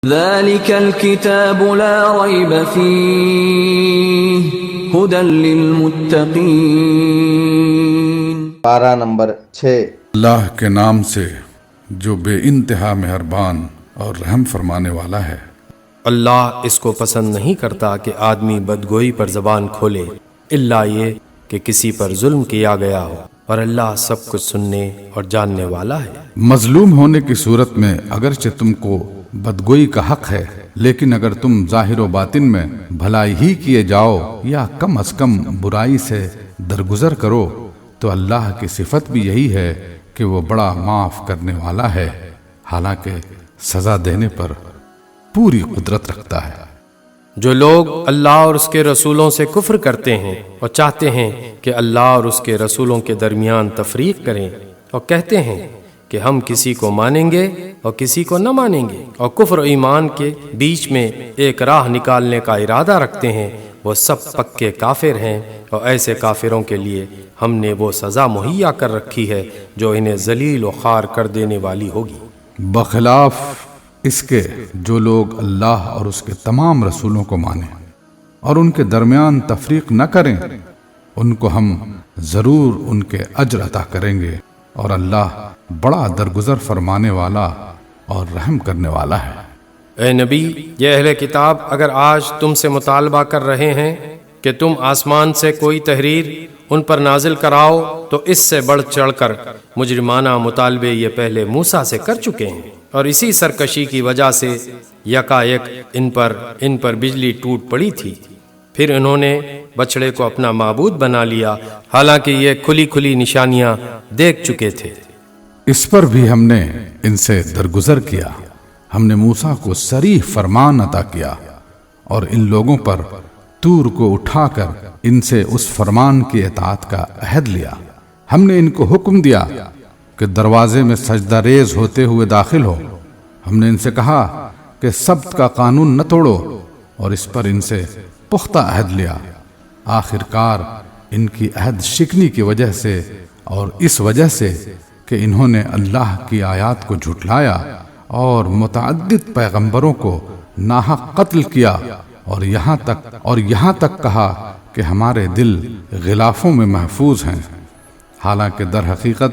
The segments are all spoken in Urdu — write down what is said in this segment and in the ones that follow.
ذلك الكتاب لا ريب فيه هدى للمتقين۔ پارہ نمبر 6۔ اللہ کے نام سے جو بے انتہا مہربان اور رحم فرمانے والا ہے۔ اللہ اس کو پسند نہیں کرتا کہ آدمی بدگوئی پر زبان کھولے الا یہ کہ کسی پر ظلم کیا گیا ہو، اور اللہ سب کچھ سننے اور جاننے والا ہے۔ مظلوم ہونے کی صورت میں اگرچہ تم کو بدگوئی کا حق ہے، لیکن اگر تم ظاہر و باطن میں بھلائی ہی کیے جاؤ یا کم از کم برائی سے درگزر کرو تو اللہ کی صفت بھی یہی ہے کہ وہ بڑا معاف کرنے والا ہے، حالانکہ سزا دینے پر پوری قدرت رکھتا ہے۔ جو لوگ اللہ اور اس کے رسولوں سے کفر کرتے ہیں اور چاہتے ہیں کہ اللہ اور اس کے رسولوں کے درمیان تفریق کریں اور کہتے ہیں کہ ہم کسی کو مانیں گے اور کسی کو نہ مانیں گے، اور کفر و ایمان کے بیچ میں ایک راہ نکالنے کا ارادہ رکھتے ہیں، وہ سب پکے کافر ہیں، اور ایسے کافروں کے لیے ہم نے وہ سزا مہیا کر رکھی ہے جو انہیں ذلیل و خوار کر دینے والی ہوگی۔ بخلاف اس کے جو لوگ اللہ اور اس کے تمام رسولوں کو مانیں اور ان کے درمیان تفریق نہ کریں، ان کو ہم ضرور ان کے اجر عطا کریں گے، اور اللہ بڑا درگزر فرمانے والا اور رحم کرنے والا ہے۔ اے نبی، یہ اہل کتاب اگر آج تم سے مطالبہ کر رہے ہیں کہ تم آسمان سے کوئی تحریر ان پر نازل کراؤ تو اس سے بڑھ چڑھ کر مجرمانہ مطالبے یہ پہلے موسیٰ سے کر چکے ہیں، اور اسی سرکشی کی وجہ سے یکایک ان پر بجلی ٹوٹ پڑی تھی، پھر انہوں نے بچڑے کو اپنا معبود بنا لیا، حالانکہ یہ کھلی کھلی نشانیاں دیکھ چکے تھے۔ اس پر بھی ہم نے ان سے درگزر کیا، ہم نے موسیٰ کو صریح فرمان عطا کیا اور ان لوگوں پر طور کو اٹھا کر ان سے اس فرمان کی اطاعت کا عہد لیا۔ ہم نے ان کو حکم دیا کہ دروازے میں سجدہ ریز ہوتے ہوئے داخل ہو۔ ہم نے ان سے کہا کہ سبت کا قانون نہ توڑو، اور اس پر ان سے پختہ عہد لیا۔ آخر کار ان کی عہد شکنی کی وجہ سے اور اس وجہ سے کہ انہوں نے اللہ کی آیات کو جھٹلایا اور متعدد پیغمبروں کو ناحق قتل کیا، اور یہاں تک کہا کہ ہمارے دل غلافوں میں محفوظ ہیں، حالانکہ در حقیقت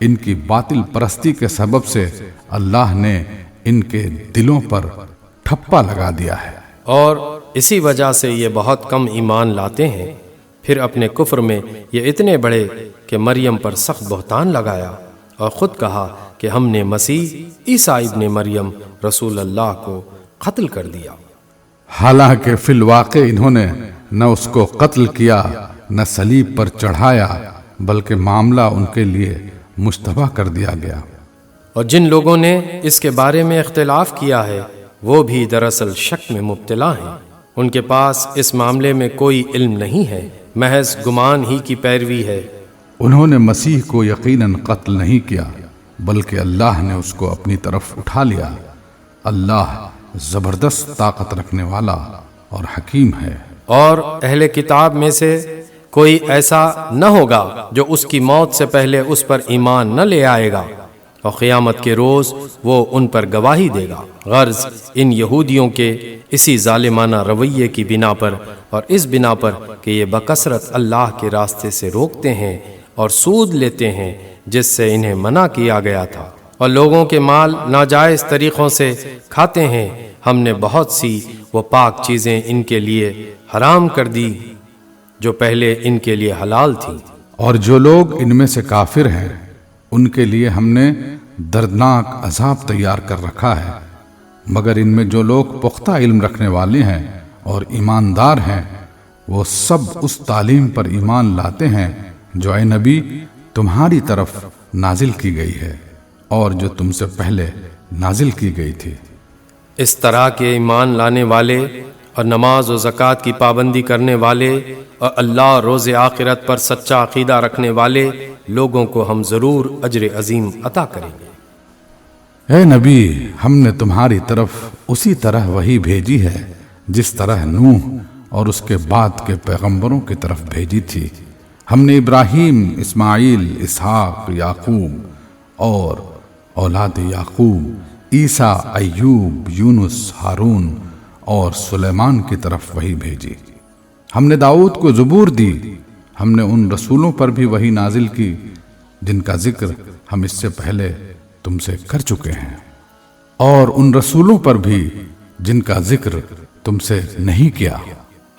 ان کی باطل پرستی کے سبب سے اللہ نے ان کے دلوں پر ٹھپا لگا دیا ہے، اور اسی وجہ سے یہ بہت کم ایمان لاتے ہیں۔ پھر اپنے کفر میں یہ اتنے بڑے کہ مریم پر سخت بہتان لگایا اور خود کہا کہ ہم نے مسیح عیسیٰ ابن مریم رسول اللہ کو قتل کر دیا، حالانکہ فی الواقع انہوں نے نہ اس کو قتل کیا نہ صلیب پر چڑھایا، بلکہ معاملہ ان کے لیے مشتبہ کر دیا گیا۔ اور جن لوگوں نے اس کے بارے میں اختلاف کیا ہے وہ بھی دراصل شک میں مبتلا ہیں، ان کے پاس اس معاملے میں کوئی علم نہیں ہے، محض گمان ہی کی پیروی ہے۔ انہوں نے مسیح کو یقیناً قتل نہیں کیا، بلکہ اللہ نے اس کو اپنی طرف اٹھا لیا۔ اللہ زبردست طاقت رکھنے والا اور حکیم ہے۔ اور اہل کتاب میں سے کوئی ایسا نہ ہوگا جو اس کی موت سے پہلے اس پر ایمان نہ لے آئے گا، اور قیامت کے روز وہ ان پر گواہی دے گا۔ غرض ان یہودیوں کے اسی ظالمانہ رویے کی بنا پر، اور اس بنا پر کہ یہ بکثرت اللہ کے راستے سے روکتے ہیں اور سود لیتے ہیں جس سے انہیں منع کیا گیا تھا، اور لوگوں کے مال ناجائز طریقوں سے کھاتے ہیں، ہم نے بہت سی وہ پاک چیزیں ان کے لیے حرام کر دی جو پہلے ان کے لیے حلال تھی۔ اور جو لوگ ان میں سے کافر ہیں ان کے لیے ہم نے دردناک عذاب تیار کر رکھا ہے، مگر ان میں جو لوگ پختہ علم رکھنے والے ہیں اور ایماندار ہیں وہ سب اس تعلیم پر ایمان لاتے ہیں جو اے نبی تمہاری طرف نازل کی گئی ہے اور جو تم سے پہلے نازل کی گئی تھی۔ اس طرح کے ایمان لانے والے اور نماز و زکوٰۃ کی پابندی کرنے والے اور اللہ اور روز آخرت پر سچا عقیدہ رکھنے والے لوگوں کو ہم ضرور اجر عظیم عطا کریں گے۔ اے نبی، ہم نے تمہاری طرف اسی طرح وحی بھیجی ہے جس طرح نوح اور اس کے بعد کے پیغمبروں کی طرف بھیجی تھی۔ ہم نے ابراہیم، اسماعیل، اسحاق، یعقوب اور اولاد یعقوب عیسیٰ، ایوب، یونس، ہارون اور سلیمان کی طرف وحی بھیجی۔ ہم نے داؤد کو زبور دی۔ ہم نے ان رسولوں پر بھی وحی نازل کی جن کا ذکر ہم اس سے پہلے تم سے کر چکے ہیں، اور ان رسولوں پر بھی جن کا ذکر تم سے نہیں کیا۔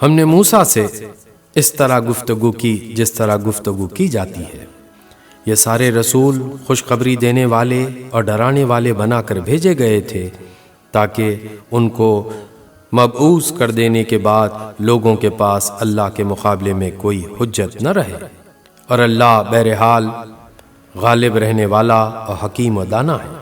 ہم نے موسیٰ سے اس طرح گفتگو کی جس طرح گفتگو کی جاتی ہے۔ یہ سارے رسول خوشخبری دینے والے اور ڈرانے والے بنا کر بھیجے گئے تھے تاکہ ان کو مبعوث کر دینے کے بعد لوگوں کے پاس اللہ کے مقابلے میں کوئی حجت نہ رہے، اور اللہ بہرحال غالب رہنے والا اور حکیم و دانا ہے۔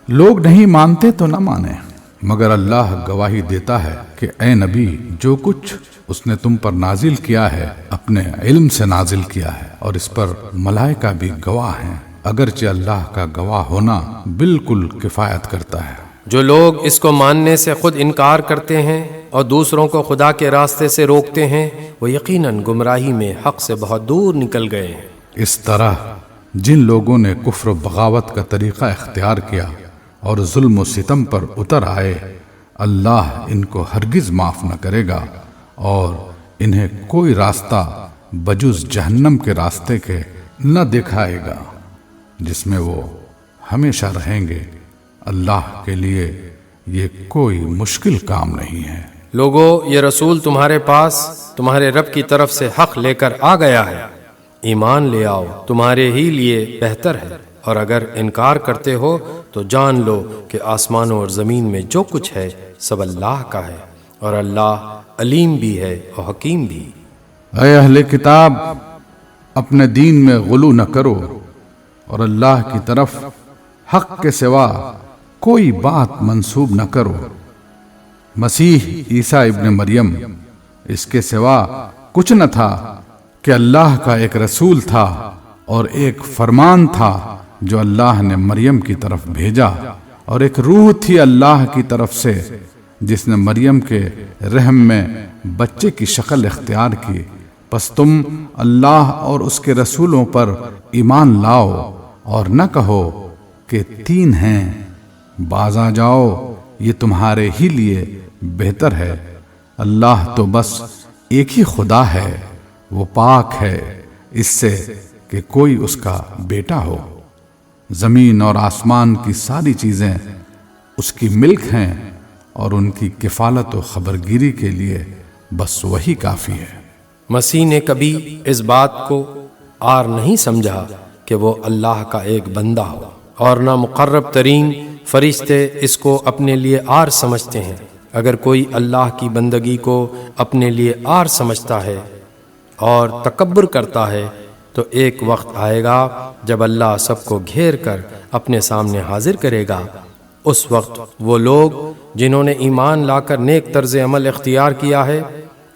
لوگ نہیں مانتے تو نہ مانیں، مگر اللہ گواہی دیتا ہے کہ اے نبی، جو کچھ اس نے تم پر نازل کیا ہے اپنے علم سے نازل کیا ہے، اور اس پر ملائکہ بھی گواہ ہیں، اگرچہ اللہ کا گواہ ہونا بالکل کفایت کرتا ہے۔ جو لوگ اس کو ماننے سے خود انکار کرتے ہیں اور دوسروں کو خدا کے راستے سے روکتے ہیں، وہ یقیناً گمراہی میں حق سے بہت دور نکل گئے ہیں۔ اس طرح جن لوگوں نے کفر و بغاوت کا طریقہ اختیار کیا اور ظلم و ستم پر اتر آئے، اللہ ان کو ہرگز معاف نہ کرے گا اور انہیں کوئی راستہ بجز جہنم کے راستے کے نہ دکھائے گا جس میں وہ ہمیشہ رہیں گے۔ اللہ کے لیے یہ کوئی مشکل کام نہیں ہے۔ لوگو، یہ رسول تمہارے پاس تمہارے رب کی طرف سے حق لے کر آ گیا ہے، ایمان لے آؤ، تمہارے ہی لیے بہتر ہے، اور اگر انکار کرتے ہو تو جان لو کہ آسمانوں اور زمین میں جو کچھ ہے سب اللہ کا ہے، اور اللہ علیم بھی ہے اور حکیم بھی۔ اے اہل کتاب، اپنے دین میں غلو نہ کرو اور اللہ کی طرف حق کے سوا کوئی بات منسوب نہ کرو۔ مسیح عیسیٰ ابن مریم اس کے سوا کچھ نہ تھا کہ اللہ کا ایک رسول تھا اور ایک فرمان تھا جو اللہ نے مریم کی طرف بھیجا، اور ایک روح تھی اللہ کی طرف سے جس نے مریم کے رحم میں بچے کی شکل اختیار کی۔ پس تم اللہ اور اس کے رسولوں پر ایمان لاؤ اور نہ کہو کہ تین ہیں، باز آ جاؤ، یہ تمہارے ہی لیے بہتر ہے۔ اللہ تو بس ایک ہی خدا ہے، وہ پاک ہے اس سے کہ کوئی اس کا بیٹا ہو۔ زمین اور آسمان کی ساری چیزیں اس کی ملک ہیں، اور ان کی کفالت و خبرگیری کے لیے بس وہی کافی ہے۔ مسیح نے کبھی اس بات کو عار نہیں سمجھا کہ وہ اللہ کا ایک بندہ ہو، اور نہ مقرب ترین فرشتے اس کو اپنے لیے عار سمجھتے ہیں۔ اگر کوئی اللہ کی بندگی کو اپنے لیے عار سمجھتا ہے اور تکبر کرتا ہے تو ایک وقت آئے گا جب اللہ سب کو گھیر کر اپنے سامنے حاضر کرے گا۔ اس وقت وہ لوگ جنہوں نے ایمان لا کر نیک طرز عمل اختیار کیا ہے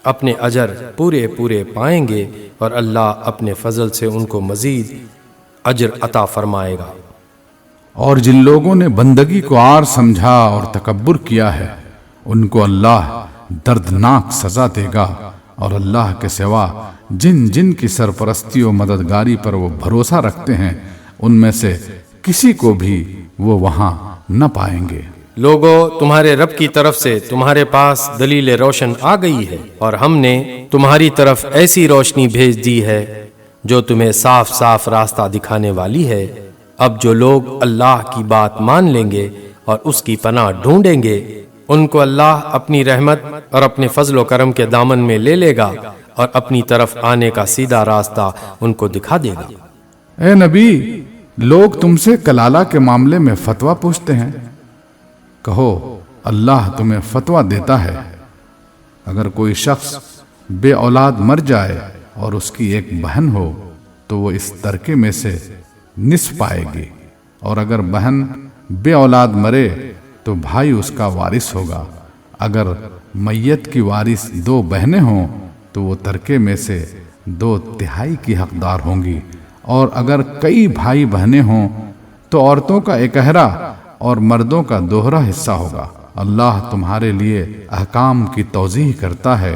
اپنے اجر پورے پورے پائیں گے، اور اللہ اپنے فضل سے ان کو مزید اجر عطا فرمائے گا۔ اور جن لوگوں نے بندگی کو عار سمجھا اور تکبر کیا ہے ان کو اللہ دردناک سزا دے گا، اور اللہ کے سوا جن جن کی سرپرستی و مددگاری پر وہ بھروسہ رکھتے ہیں ان میں سے کسی کو بھی وہ وہاں نہ پائیں گے۔ لوگو، تمہارے رب کی طرف سے تمہارے پاس دلیل روشن آ گئی ہے، اور ہم نے تمہاری طرف ایسی روشنی بھیج دی ہے جو تمہیں صاف صاف راستہ دکھانے والی ہے۔ اب جو لوگ اللہ کی بات مان لیں گے اور اس کی پناہ ڈھونڈیں گے، ان کو اللہ اپنی رحمت اور اپنے فضل و کرم کے دامن میں لے لے گا اور اپنی طرف آنے کا سیدھا راستہ ان کو دکھا دے گا۔ اے نبی، لوگ تم سے کلالہ کے معاملے میں فتویٰ پوچھتے ہیں، کہو اللہ تمہیں فتویٰ دیتا ہے۔ اگر کوئی شخص بے اولاد مر جائے اور اس کی ایک بہن ہو تو وہ اس ترکے میں سے نصف پائے گی، اور اگر بہن بے اولاد مرے تو بھائی اس کا وارث ہوگا۔ اگر میت کی وارث دو بہنیں ہوں تو وہ ترکے میں سے 2/3 کی حقدار ہوں گی، اور اگر کئی بھائی بہنیں ہوں تو عورتوں کا اکہرا اور مردوں کا دوہرا حصہ ہوگا۔ اللہ تمہارے لیے احکام کی توضیح کرتا ہے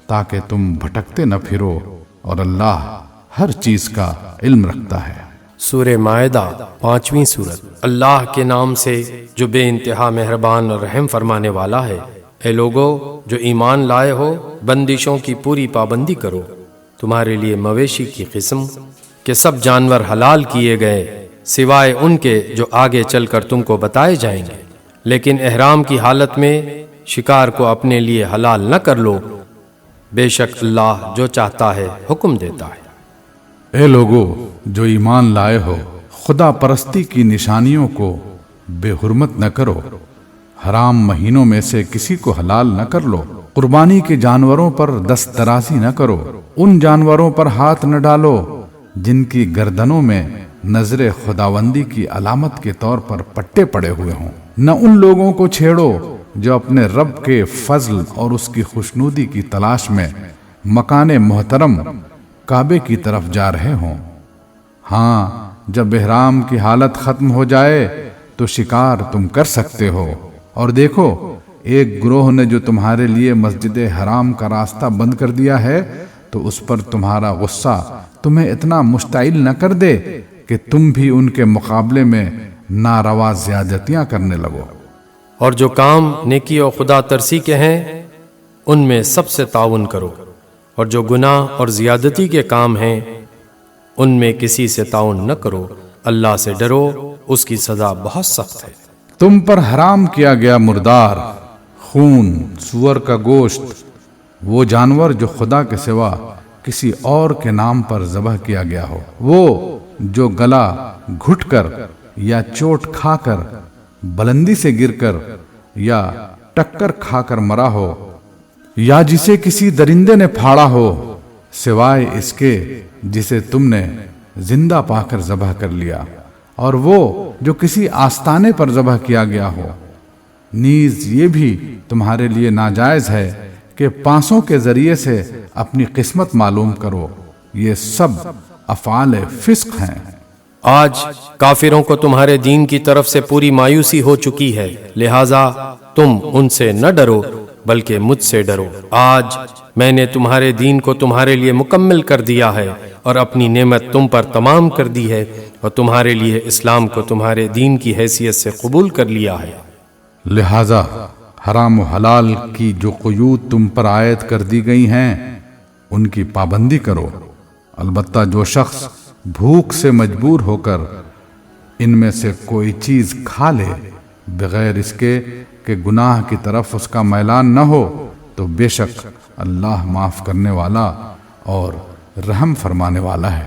تاکہ تم بھٹکتے نہ پھرو، اور اللہ ہر چیز کا علم رکھتا ہے۔ سورہ مائدہ 5ویں سورت۔ اللہ کے نام سے جو بے انتہا مہربان اور رحم فرمانے والا ہے۔ اے لوگو جو ایمان لائے ہو، بندشوں کی پوری پابندی کرو۔ تمہارے لیے مویشی کی قسم کے سب جانور حلال کیے گئے، سوائے ان کے جو آگے چل کر تم کو بتائے جائیں گے، لیکن احرام کی حالت میں شکار کو اپنے لیے حلال نہ کر لو، بے شک اللہ جو چاہتا ہے حکم دیتا ہے۔ اے لوگو جو ایمان لائے ہو، خدا پرستی کی نشانیوں کو بے حرمت نہ کرو، حرام مہینوں میں سے کسی کو حلال نہ کر لو، قربانی کے جانوروں پر دست درازی نہ کرو، ان جانوروں پر ہاتھ نہ ڈالو جن کی گردنوں میں نظر خداوندی کی علامت کے طور پر پٹے پڑے ہوئے ہوں، نہ ان لوگوں کو چھیڑو جو اپنے رب کے فضل اور اس کی خوشنودی کی تلاش میں مکان محترم کعبے کی طرف جا رہے ہوں۔ ہاں، جب احرام کی حالت ختم ہو جائے تو شکار تم کر سکتے ہو، اور دیکھو ایک گروہ نے جو تمہارے لیے مسجد حرام کا راستہ بند کر دیا ہے تو اس پر تمہارا غصہ تمہیں اتنا مشتعل نہ کر دے کہ تم بھی ان کے مقابلے میں ناروا زیادتیاں کرنے لگو۔ اور جو کام نیکی اور خدا ترسی کے ہیں ان میں سب سے تعاون کرو، اور جو گناہ اور زیادتی کے کام ہیں ان میں کسی سے تعاون نہ کرو۔ اللہ سے ڈرو، اس کی سزا بہت سخت ہے۔ تم پر حرام کیا گیا مردار، خون، سور کا گوشت، وہ جانور جو خدا کے سوا کسی اور کے نام پر ذبح کیا گیا ہو، وہ جو گلا گھٹ کر یا چوٹ کھا کر، بلندی سے گر کر یا ٹکر کھا کر مرا ہو، یا جسے کسی درندے نے پھاڑا ہو، سوائے اس کے جسے تم نے زندہ پا کر ذبح کر لیا، اور وہ جو کسی آستانے پر ذبح کیا گیا ہو۔ نیز یہ بھی تمہارے لیے ناجائز ہے کہ پانسوں کے ذریعے سے اپنی قسمت معلوم کرو، یہ سب افعال فسق ہیں۔ آج کافروں کو تمہارے دین کی طرف سے پوری مایوسی ہو چکی ہے، لہٰذا تم ان سے نہ ڈرو بلکہ مجھ سے ڈرو۔ آج میں نے تمہارے دین کو تمہارے لیے مکمل کر دیا ہے اور اپنی نعمت تم پر تمام کر دی ہے، اور تمہارے لیے اسلام کو تمہارے دین کی حیثیت سے قبول کر لیا ہے۔ لہذا حرام و حلال کی جو قیود تم پر عائد کر دی گئی ہیں ان کی پابندی کرو، البتہ جو شخص بھوک سے مجبور ہو کر ان میں سے کوئی چیز کھا لے بغیر اس کے کہ گناہ کی طرف اس کا میلان نہ ہو تو بے شک اللہ معاف کرنے والا اور رحم فرمانے والا ہے۔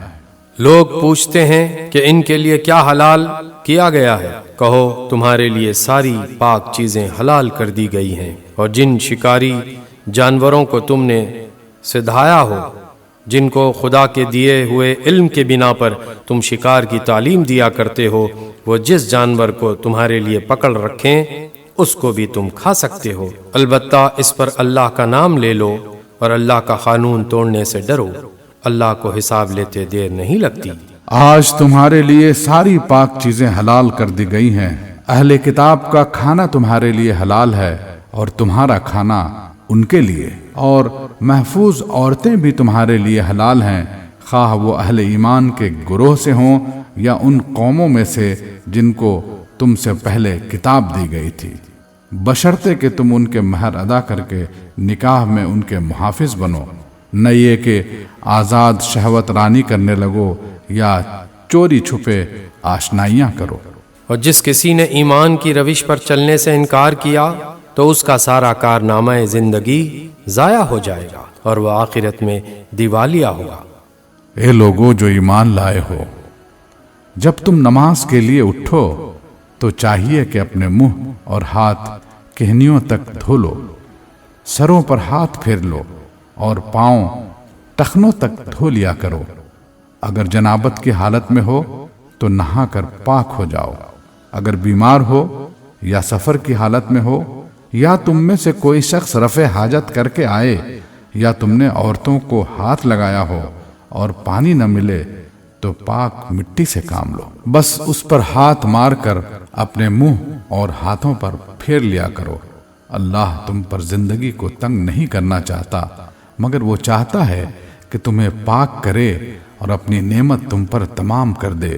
لوگ پوچھتے ہیں کہ ان کے لیے کیا حلال کیا گیا ہے؟ کہو تمہارے لیے ساری پاک چیزیں حلال کر دی گئی ہیں، اور جن شکاری جانوروں کو تم نے سدھایا ہو، جن کو خدا کے دیے ہوئے علم کے بنا پر تم شکار کی تعلیم دیا کرتے ہو، وہ جس جانور کو تمہارے لیے پکڑ رکھیں اس کو بھی تم کھا سکتے ہو، البتہ اس پر اللہ کا نام لے لو اور اللہ کا قانون توڑنے سے ڈرو، اللہ کو حساب لیتے دیر نہیں لگتی۔ آج تمہارے لیے ساری پاک چیزیں حلال کر دی گئی ہیں، اہل کتاب کا کھانا تمہارے لیے حلال ہے اور تمہارا کھانا ان کے لیے، اور محفوظ عورتیں بھی تمہارے لیے حلال ہیں، خواہ وہ اہل ایمان کے گروہ سے ہوں یا ان قوموں میں سے جن کو تم سے پہلے کتاب دی گئی تھی، بشرطے کہ تم ان کے مہر ادا کر کے نکاح میں ان کے محافظ بنو، نہ یہ کہ آزاد شہوت رانی کرنے لگو یا چوری چھپے آشنائیاں کرو۔ اور جس کسی نے ایمان کی روش پر چلنے سے انکار کیا تو اس کا سارا کارنامہ زندگی ضائع ہو جائے گا اور وہ آخرت میں دیوالیہ ہوگا۔ اے لوگو جو ایمان لائے ہو، جب تم نماز کے لیے اٹھو تو چاہیے کہ اپنے منہ اور ہاتھ کہنیوں تک دھو لو، سروں پر ہاتھ پھیر لو اور پاؤں ٹخنوں تک دھو لیا کرو۔ اگر جنابت کی حالت میں ہو تو نہا کر پاک ہو جاؤ، اگر بیمار ہو یا سفر کی حالت میں ہو یا تم میں سے کوئی شخص رفع حاجت کر کے آئے یا تم نے عورتوں کو ہاتھ لگایا ہو اور پانی نہ ملے تو پاک مٹی سے کام لو، بس اس پر ہاتھ مار کر اپنے منہ اور ہاتھوں پر پھیر لیا کرو۔ اللہ تم پر زندگی کو تنگ نہیں کرنا چاہتا، مگر وہ چاہتا ہے کہ تمہیں پاک کرے اور اپنی نعمت تم پر تمام کر دے،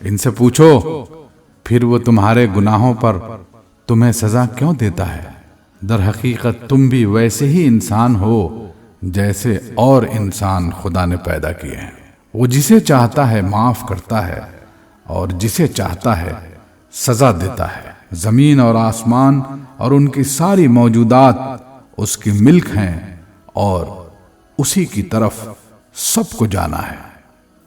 ان سے پوچھو پھر وہ تمہارے گناہوں پر تمہیں سزا کیوں دیتا ہے؟ در حقیقت تم بھی ویسے ہی انسان ہو جیسے اور انسان خدا نے پیدا کیے ہیں۔ وہ جسے چاہتا ہے معاف کرتا ہے اور جسے چاہتا ہے سزا دیتا ہے۔ زمین اور آسمان اور ان کی ساری موجودات اس کی ملک ہیں اور اسی کی طرف سب کو جانا ہے۔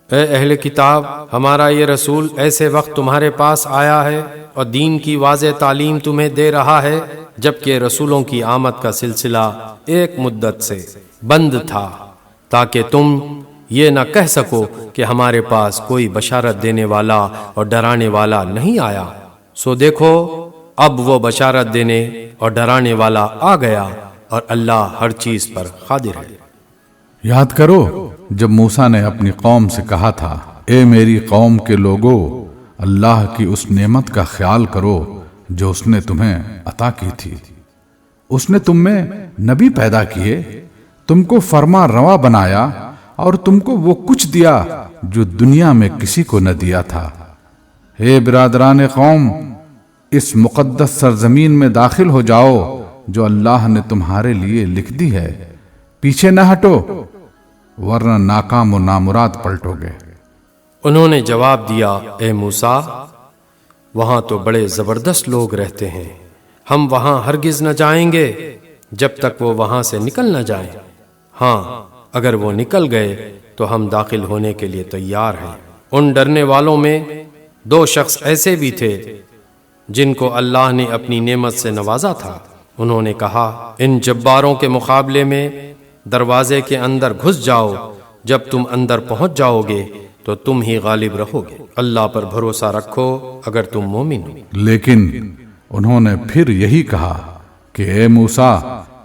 اے اہل کتاب، ہمارا یہ رسول ایسے وقت تمہارے پاس آیا ہے اور دین کی واضح تعلیم تمہیں دے رہا ہے جبکہ رسولوں کی آمد کا سلسلہ ایک مدت سے بند تھا، تاکہ تم یہ نہ کہہ سکو کہ ہمارے پاس کوئی بشارت دینے والا اور ڈرانے والا نہیں آیا۔ سو دیکھو اب وہ بشارت دینے اور ڈرانے والا آ گیا اور اللہ ہر چیز پر قادر ہے۔ یاد کرو جب موسیٰ نے اپنی قوم سے کہا تھا، اے میری قوم کے لوگو، اللہ کی اس نعمت کا خیال کرو جو اس نے تمہیں عطا کی تھی۔ اس نے تم میں نبی پیدا کیے، تم کو فرما روا بنایا اور تم کو وہ کچھ دیا جو دنیا میں کسی کو نہ دیا تھا۔ اے برادران قوم، اس مقدس سرزمین میں داخل ہو جاؤ جو اللہ نے تمہارے لیے لکھ دی ہے، پیچھے نہ ہٹو ورنہ ناکام و نامراد پلٹو گے۔ انہوں نے جواب دیا، اے موسیٰ، وہاں تو بڑے زبردست لوگ رہتے ہیں، ہم وہاں ہرگز نہ جائیں گے جب تک وہ وہاں سے نکل نہ جائیں۔ ہاں اگر وہ نکل گئے تو ہم داخل ہونے کے لیے تیار ہیں۔ ان ڈرنے والوں میں 2 شخص ایسے بھی تھے جن کو اللہ نے اپنی نعمت سے نوازا تھا۔ انہوں نے کہا، ان جباروں کے مقابلے میں دروازے کے اندر گھس جاؤ، جب تم اندر پہنچ جاؤ گے تو تم ہی غالب رہو گے۔ اللہ پر بھروسہ رکھو اگر تم مومن ہو۔ لیکن انہوں نے پھر یہی کہا کہ اے موسیٰ،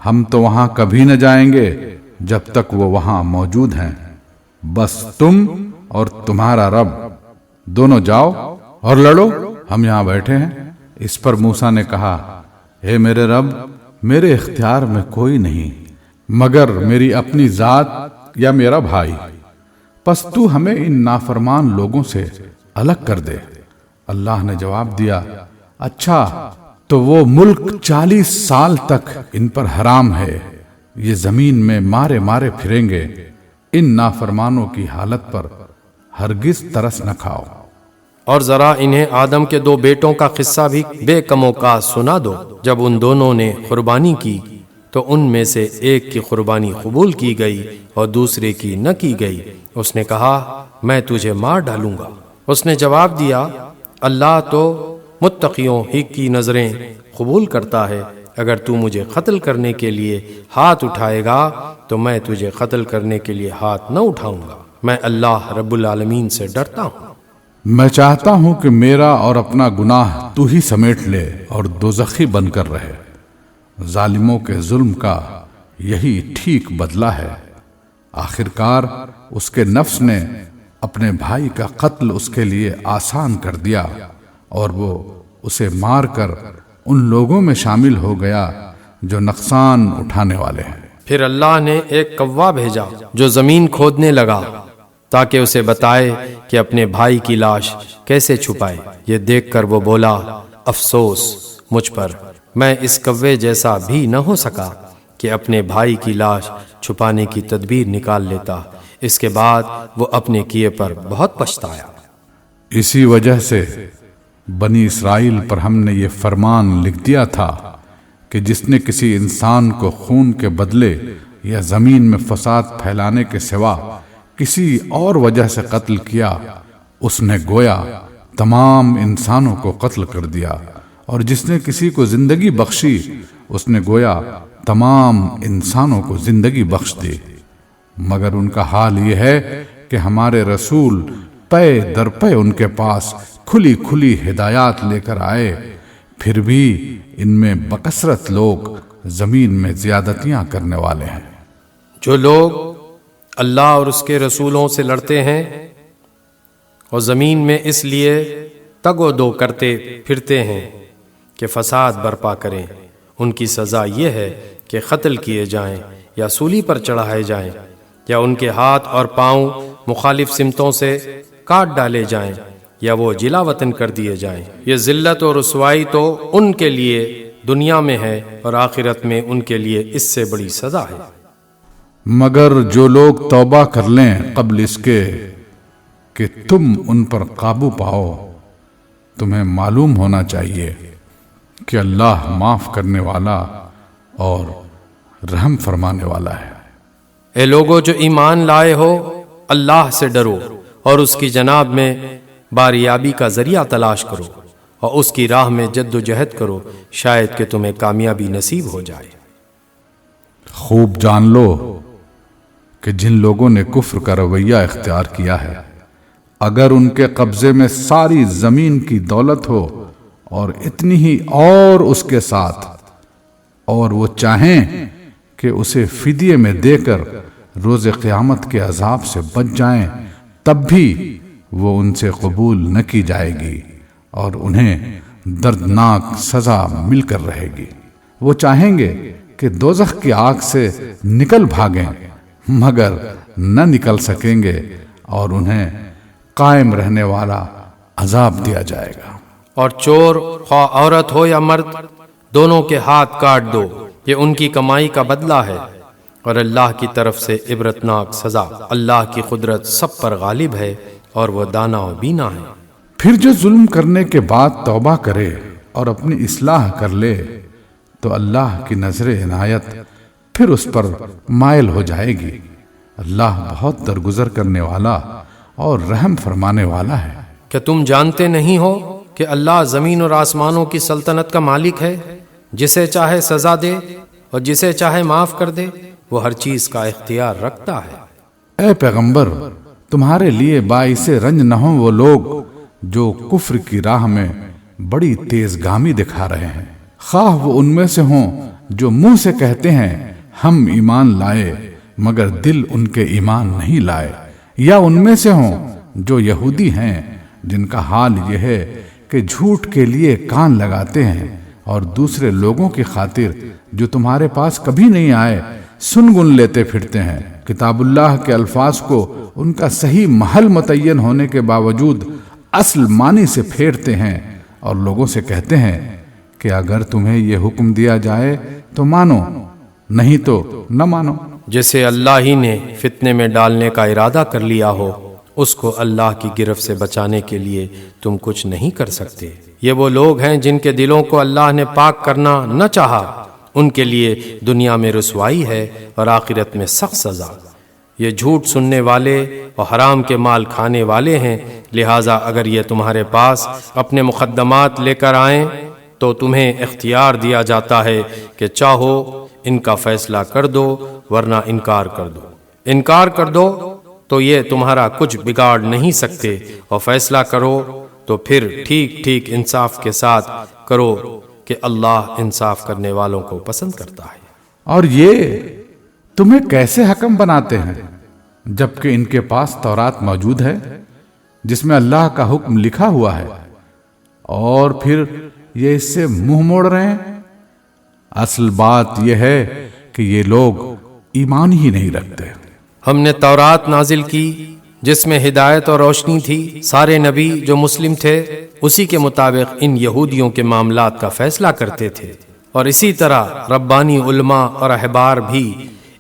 ہم تو وہاں کبھی نہ جائیں گے جب تک وہ وہاں موجود ہیں، بس تم اور تمہارا رب دونوں جاؤ اور لڑو، ہم یہاں بیٹھے ہیں۔ اس پر موسیٰ نے کہا، اے میرے رب، میرے اختیار میں کوئی نہیں مگر میری اپنی ذات یا میرا بھائی، پس تو ہمیں ان نافرمان لوگوں سے الگ کر دے۔ اللہ نے جواب دیا، اچھا تو وہ ملک 40 سال تک ان پر حرام ہے، یہ زمین میں مارے مارے پھریں گے، ان نافرمانوں کی حالت پر ہرگز ترس نہ کھاؤ۔ اور ذرا انہیں آدم کے 2 بیٹوں کا قصہ بھی بے کم و کاس سنا دو۔ جب ان دونوں نے قربانی کی تو ان میں سے ایک کی قربانی قبول کی گئی اور دوسرے کی نہ کی گئی۔ اس نے کہا، میں تجھے مار ڈالوں گا۔ اس نے جواب دیا، اللہ تو متقیوں ہی کی نظریں قبول کرتا ہے، اگر تو مجھے قتل کرنے کے لیے ہاتھ اٹھائے گا تو میں تجھے قتل کرنے کے لیے ہاتھ نہ اٹھاؤں گا۔ میں اللہ رب العالمین سے ڈرتا ہوں۔ میں چاہتا ہوں کہ میرا اور اپنا گناہ تو ہی سمیٹ لے اور دوزخی بن کر رہے۔ ظالموں کے ظلم کا یہی ٹھیک بدلہ ہے۔ آخرکار اس کے نفس نے اپنے بھائی کا قتل اس کے لیے آسان کر دیا اور وہ اسے مار کر ان لوگوں میں شامل ہو گیا جو نقصان اٹھانے والے ہیں۔ پھر اللہ نے ایک کوا بھیجا جو زمین کھودنے لگا تاکہ اسے بتائے کہ اپنے بھائی کی لاش کیسے چھپائے۔ یہ دیکھ کر وہ بولا، افسوس مجھ پر، میں اس کوے جیسا بھی نہ ہو سکا کہ اپنے بھائی کی لاش چھپانے کی تدبیر نکال لیتا۔ اس کے بعد وہ اپنے کیے پر بہت پچھتایا۔ اسی وجہ سے بنی اسرائیل پر ہم نے یہ فرمان لکھ دیا تھا کہ جس نے کسی انسان کو خون کے بدلے یا زمین میں فساد پھیلانے کے سوا کسی اور وجہ سے قتل کیا، اس نے گویا تمام انسانوں کو قتل کر دیا، اور جس نے کسی کو زندگی بخشی اس نے گویا تمام انسانوں کو زندگی بخش دی۔ مگر ان کا حال یہ ہے کہ ہمارے رسول پے در پے ان کے پاس کھلی کھلی ہدایات لے کر آئے، پھر بھی ان میں بکثرت لوگ زمین میں زیادتیاں کرنے والے ہیں۔ جو لوگ اللہ اور اس کے رسولوں سے لڑتے ہیں اور زمین میں اس لیے تگ و دو کرتے پھرتے ہیں کہ فساد برپا کریں، ان کی سزا یہ ہے کہ قتل کیے جائیں یا سولی پر چڑھائے جائیں یا ان کے ہاتھ اور پاؤں مخالف سمتوں سے کاٹ ڈالے جائیں یا وہ جلا وطن کر دیے جائیں۔ یہ ذلت اور رسوائی تو ان کے لیے دنیا میں ہے اور آخرت میں ان کے لیے اس سے بڑی سزا ہے۔ مگر جو لوگ توبہ کر لیں قبل اس کے کہ تم ان پر قابو پاؤ، تمہیں معلوم ہونا چاہیے کہ اللہ معاف کرنے والا اور رحم فرمانے والا ہے۔ اے لوگو جو ایمان لائے ہو، اللہ سے ڈرو اور اس کی جناب میں باریابی کا ذریعہ تلاش کرو اور اس کی راہ میں جد و جہد کرو، شاید کہ تمہیں کامیابی نصیب ہو جائے۔ خوب جان لو کہ جن لوگوں نے کفر کا رویہ اختیار کیا ہے، اگر ان کے قبضے میں ساری زمین کی دولت ہو اور اتنی ہی اور اس کے ساتھ، اور وہ چاہیں کہ اسے فدیے میں دے کر روز قیامت کے عذاب سے بچ جائیں، تب بھی وہ ان سے قبول نہ کی جائے گی اور انہیں دردناک سزا مل کر رہے گی۔ وہ چاہیں گے کہ دوزخ کی آگ سے نکل بھاگیں، مگر نہ نکل سکیں گے اور انہیں قائم رہنے والا عذاب دیا جائے گا۔ اور چور خواہ عورت ہو یا مرد، دونوں کے ہاتھ کاٹ دو، یہ ان کی کمائی کا بدلہ ہے، اور اللہ کی طرف سے عبرتناک سزا۔ اللہ کی قدرت سب پر غالب ہے اور وہ دانا و بینا ہے۔ پھر جو ظلم کرنے کے بعد توبہ کرے اور اپنی اصلاح کر لے تو اللہ کی نظر عنایت پھر اس پر مائل ہو جائے گی۔ اللہ بہت درگزر کرنے والا اور رحم فرمانے والا ہے۔ کیا تم جانتے نہیں ہو کہ اللہ زمین اور آسمانوں کی سلطنت کا مالک ہے؟ جسے چاہے سزا دے اور جسے چاہے معاف کر دے، وہ ہر چیز کا اختیار رکھتا ہے۔ اے پیغمبر، تمہارے لیے باعث رنج نہ ہوں وہ لوگ جو کفر کی راہ میں بڑی تیز گامی دکھا رہے ہیں، خواہ وہ ان میں سے ہوں جو منہ سے کہتے ہیں ہم ایمان لائے مگر دل ان کے ایمان نہیں لائے، یا ان میں سے ہوں جو یہودی ہیں جن کا حال یہ ہے کہ جھوٹ کے لیے کان لگاتے ہیں اور دوسرے لوگوں کی خاطر جو تمہارے پاس کبھی نہیں آئے سن گن لیتے پھرتے ہیں۔ کتاب اللہ کے الفاظ کو ان کا صحیح محل متعین ہونے کے باوجود اصل معنی سے پھیرتے ہیں اور لوگوں سے کہتے ہیں کہ اگر تمہیں یہ حکم دیا جائے تو مانو، نہیں تو نہ مانو۔ جسے اللہ ہی نے فتنے میں ڈالنے کا ارادہ کر لیا ہو، اس کو اللہ کی گرفت سے بچانے کے لیے تم کچھ نہیں کر سکتے۔ یہ وہ لوگ ہیں جن کے دلوں کو اللہ نے پاک کرنا نہ چاہا، ان کے لیے دنیا میں رسوائی ہے اور آخرت میں سخت سزا۔ یہ جھوٹ سننے والے اور حرام کے مال کھانے والے ہیں، لہٰذا اگر یہ تمہارے پاس اپنے مقدمات لے کر آئیں تو تمہیں اختیار دیا جاتا ہے کہ چاہو ان کا فیصلہ کر دو ورنہ انکار کر دو۔ انکار کر دو تو یہ تمہارا کچھ بگاڑ نہیں سکتے، اور فیصلہ کرو تو پھر ٹھیک ٹھیک انصاف کے ساتھ کرو کہ اللہ انصاف کرنے والوں کو پسند کرتا ہے۔ اور یہ تمہیں کیسے حکم بناتے ہیں جبکہ ان کے پاس تورات موجود ہے جس میں اللہ کا حکم لکھا ہوا ہے، اور پھر یہ اس سے منہ موڑ رہے ہیں؟ اصل بات یہ ہے کہ یہ لوگ ایمان ہی نہیں رکھتے۔ ہم نے تورات نازل کی جس میں ہدایت اور روشنی تھی، سارے نبی جو مسلم تھے اسی کے مطابق ان یہودیوں کے معاملات کا فیصلہ کرتے تھے، اور اسی طرح ربانی علماء اور احبار بھی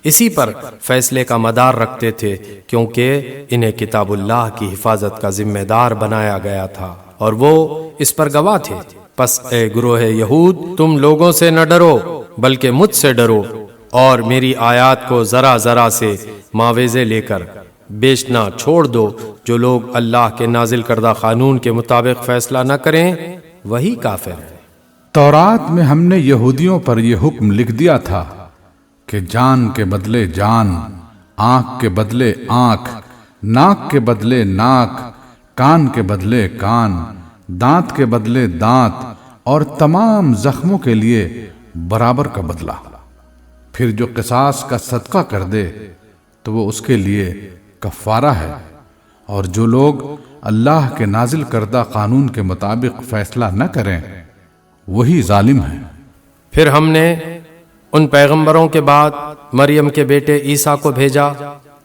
اسی پر فیصلے کا مدار رکھتے تھے، کیونکہ انہیں کتاب اللہ کی حفاظت کا ذمہ دار بنایا گیا تھا اور وہ اس پر گواہ تھے۔ پس اے گروہ یہود، تم لوگوں سے نہ ڈرو بلکہ مجھ سے ڈرو، اور میری آیات کو ذرا ذرا سے معاوضے لے کر بیچنا چھوڑ دو۔ جو لوگ اللہ کے نازل کردہ قانون کے مطابق فیصلہ نہ کریں وہی کافر ہے۔ تورات میں ہم نے یہودیوں پر یہ حکم لکھ دیا تھا کہ جان کے بدلے جان، آنکھ کے بدلے آنکھ، ناک کے بدلے ناک، کان کے بدلے کان، دانت کے بدلے دانت، اور تمام زخموں کے لیے برابر کا بدلہ۔ پھر جو قصاص کا صدقہ کر دے تو وہ اس کے لیے کفارہ ہے، اور جو لوگ اللہ کے نازل کردہ قانون کے مطابق فیصلہ نہ کریں وہی ظالم ہیں۔ پھر ہم نے ان پیغمبروں کے بعد مریم کے بیٹے عیسیٰ کو بھیجا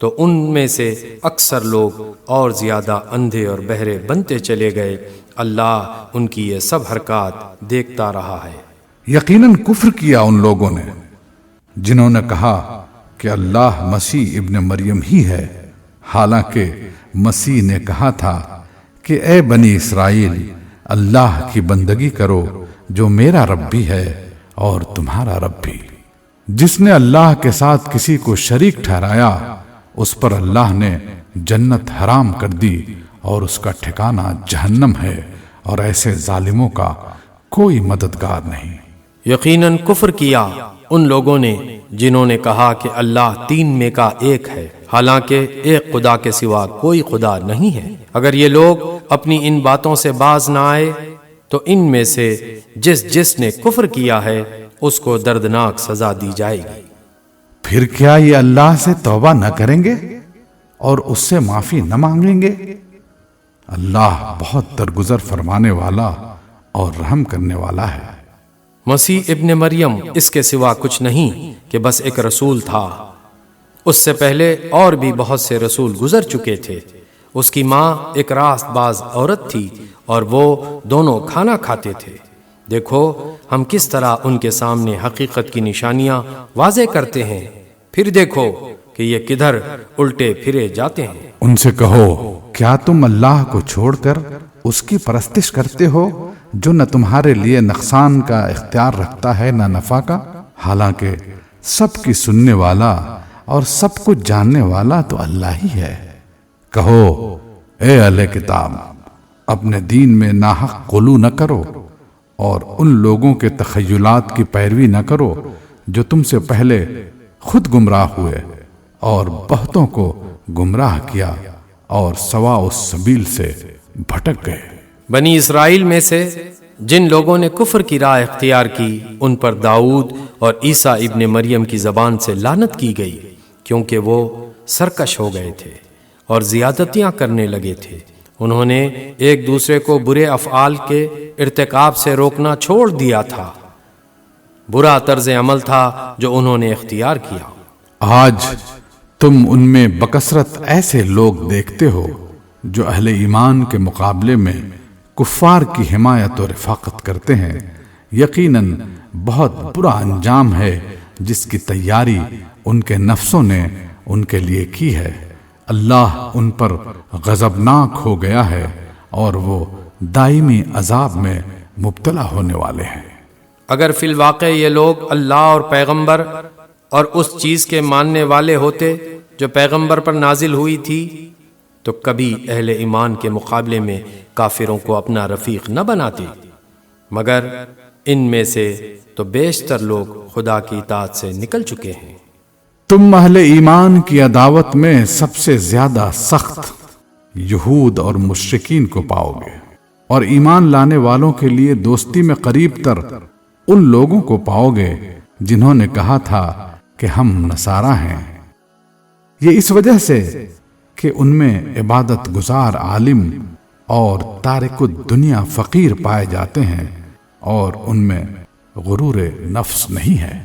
تو ان میں سے اکثر لوگ اور زیادہ اندھے اور بہرے بنتے چلے گئے۔ اللہ ان کی یہ سب حرکات دیکھتا رہا ہے۔ یقیناً کفر کیا ان لوگوں نے جنہوں نے کہا کہ اللہ مسیح ابن مریم ہی ہے، حالانکہ مسیح نے کہا تھا کہ اے بنی اسرائیل، اللہ کی بندگی کرو جو میرا رب بھی ہے اور تمہارا رب بھی۔ جس نے اللہ کے ساتھ کسی کو شریک ٹھہرایا اس پر اللہ نے جنت حرام کر دی اور اس کا ٹھکانہ جہنم ہے، اور ایسے ظالموں کا کوئی مددگار نہیں۔ یقیناً کفر کیا ان لوگوں نے جنہوں نے کہا کہ اللہ تین میں کا ایک ہے، حالانکہ ایک خدا کے سوا کوئی خدا نہیں ہے۔ اگر یہ لوگ اپنی ان باتوں سے باز نہ آئے تو ان میں سے جس نے کفر کیا ہے اس کو دردناک سزا دی جائے گی۔ پھر کیا یہ اللہ سے توبہ نہ کریں گے اور اس سے معافی نہ مانگیں گے؟ اللہ بہت درگزر فرمانے والا اور رحم کرنے والا ہے۔ مسیح ابن مریم اس کے سوا کچھ نہیں کہ بس ایک رسول تھا۔ اس سے پہلے اور بھی بہت سے رسول گزر چکے تھے۔ اس کی ماں ایک راست باز عورت تھی اور وہ دونوں کھانا کھاتے تھے۔ دیکھو ہم کس طرح ان کے سامنے حقیقت کی نشانیاں واضح کرتے ہیں، پھر دیکھو کہ یہ کدھر الٹے پھرے جاتے ہیں۔ ان سے کہو کیا تم اللہ کو چھوڑ کر اس کی پرستش کرتے ہو جو نہ تمہارے لیے نقصان کا اختیار رکھتا ہے نہ نفع کا، حالانکہ سب کی سننے والا اور سب کچھ جاننے والا تو اللہ ہی ہے۔ کہو اے اہل کتاب، اپنے دین میں ناحق غلو نہ کرو اور ان لوگوں کے تخیلات کی پیروی نہ کرو جو تم سے پہلے خود گمراہ ہوئے اور بہتوں کو گمراہ کیا اور سوا السبیل سے بھٹک گئے۔ بنی اسرائیل میں سے جن لوگوں نے کفر کی راہ اختیار کی ان پر داؤد اور عیسیٰ ابن مریم کی زبان سے لعنت کی گئی، کیونکہ وہ سرکش ہو گئے تھے اور زیادتیاں کرنے لگے تھے۔ انہوں نے ایک دوسرے کو برے افعال کے ارتکاب سے روکنا چھوڑ دیا تھا۔ برا طرز عمل تھا جو انہوں نے اختیار کیا۔ آج تم ان میں بکثرت ایسے لوگ دیکھتے ہو جو اہل ایمان کے مقابلے میں کفار کی حمایت و رفاقت کرتے ہیں۔ یقیناً بہت برا انجام ہے جس کی تیاری ان کے نفسوں نے ان کے لیے کی ہے۔ اللہ ان پر غضبناک ہو گیا ہے اور وہ دائمی عذاب میں مبتلا ہونے والے ہیں۔ اگر فی الواقع یہ لوگ اللہ اور پیغمبر اور اس چیز کے ماننے والے ہوتے جو پیغمبر پر نازل ہوئی تھی تو کبھی اہل ایمان کے مقابلے میں کافروں کو اپنا رفیق نہ بناتے، مگر ان میں سے تو بیشتر لوگ خدا کی اطاعت سے نکل چکے ہیں۔ تم اہل ایمان کی عداوت میں سب سے زیادہ سخت یہود اور مشرکین کو پاؤ گے، اور ایمان لانے والوں کے لیے دوستی میں قریب تر ان لوگوں کو پاؤ گے جنہوں نے کہا تھا کہ ہم نصارہ ہیں۔ یہ اس وجہ سے کہ ان میں عبادت گزار عالم اور تارک الدنیا فقیر پائے جاتے ہیں اور ان میں غرور نفس نہیں ہے۔